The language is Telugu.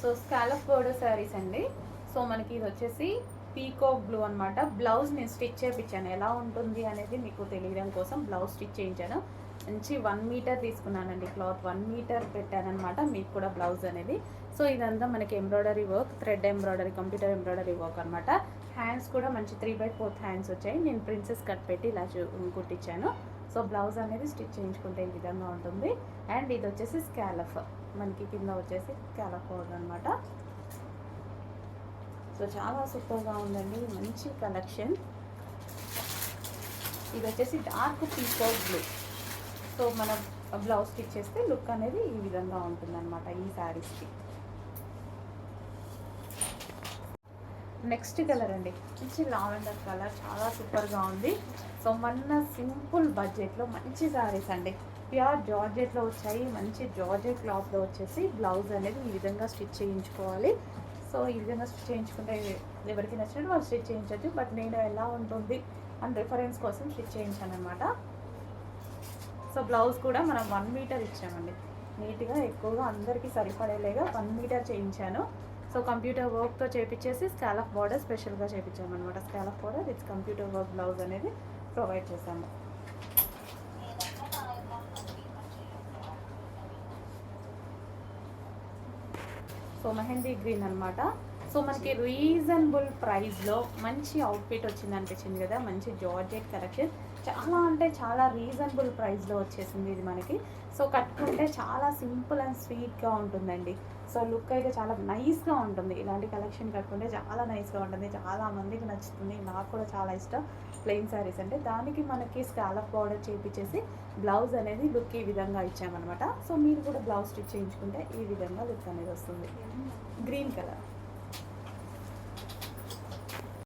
సో స్కాలప్ బోర్డర్ శారీస్ అండి. సో మనకి ఇది వచ్చేసి పీకాక్ బ్లూ అనమాట. బ్లౌజ్ నేను స్టిచ్ చేయించాను, ఎలా ఉంటుంది అనేది మీకు తెలియడం కోసం బ్లౌజ్ స్టిచ్ చేయించాను. మంచి 1 మీటర్ తీసుకున్నానండి క్లాత్, 1 మీటర్ పెట్టానమాట మీకు కూడా బ్లౌజ్ అనేది. సో ఇదంతా మనకి embroidery work, thread embroidery, computer embroidery work అనమాట. హ్యాండ్స్ కూడా మంచి 3/4 హ్యాండ్స్ వచ్చాయి. నేను ప్రిన్సెస్ కట్ పెట్టి ఇలా కుట్టించాను. సో బ్లౌజ్ అనేది స్టిచ్ చేయించుకుంటే ఈ విధంగా ఉంటుంది. అండ్ ఇది వచ్చేసి స్కాలఫ్, మనకి కింద వచ్చేసి స్కాలఫ్ పౌడర్ అనమాట. సో చాలా సూపర్గా ఉందండి, మంచి కలెక్షన్. ఇది వచ్చేసి డార్క్ పీకాక్ బ్లూ. సో మనం బ్లౌజ్ స్టిచ్ చేస్తే లుక్ అనేది ఈ విధంగా ఉంటుందన్నమాట ఈ శారీస్కి. నెక్స్ట్ కలర్ అండి, మంచి లావెండర్ కలర్, చాలా సూపర్గా ఉంది. సో మన సింపుల్ బడ్జెట్లో మంచి శారీస్ అండి, ప్యూర్ జార్జెట్లో వచ్చాయి. మంచి జార్జెట్ క్లాత్లో వచ్చేసి బ్లౌజ్ అనేది ఈ విధంగా స్టిచ్ చేయించుకోవాలి. సో ఈ విధంగా స్టిచ్ చేయించుకుంటే ఎవరికి నచ్చినట్టు వాళ్ళు స్టిచ్ చేయించవచ్చు. బట్ నేను ఎలా ఉంటుంది అని రిఫరెన్స్ కోసం స్టిచ్ చేయించాను అనమాట. సో బ్లౌజ్ కూడా మనం 1 మీటర్ ఇచ్చామండి, నీట్గా ఎక్కువగా అందరికీ సరిపడేలాగా 1 మీటర్ చేయించాను. సో కంప్యూటర్ వర్క్తో చేయించేసి స్కాలప్ బార్డర్ స్పెషల్గా చేయించామన్నమాట. Scallop border with computer work blouse అనేది ప్రొవైడ్ చేశాము. సో మెహందీ గ్రీన్ అనమాట. సో మనకి రీజనబుల్ ప్రైస్లో మంచి అవుట్ఫిట్ వచ్చింది అనిపించింది కదా, మంచి జార్జెట్ కలెక్షన్. చాలా అంటే చాలా రీజనబుల్ ప్రైస్లో వచ్చేసింది ఇది మనకి. సో కట్టుకుంటే చాలా సింపుల్ అండ్ స్వీట్గా ఉంటుందండి. సో లుక్ అయితే చాలా నైస్గా ఉంటుంది. ఇలాంటి కలెక్షన్ కట్టుకుంటే చాలా నైస్గా ఉంటుంది, చాలా మందికి నచ్చుతుంది. నాకు కూడా చాలా ఇష్టం ప్లెయిన్ శారీస్ అంటే. దానికి మనకి స్కాలప్ బార్డర్ చేయించేసి బ్లౌజ్ అనేది లుక్ ఈ విధంగా ఇచ్చామన్నమాట. సో మీరు కూడా బ్లౌజ్ స్టిచ్ చేయించుకుంటే ఈ విధంగా లుక్ అనేది వస్తుంది. Green colour.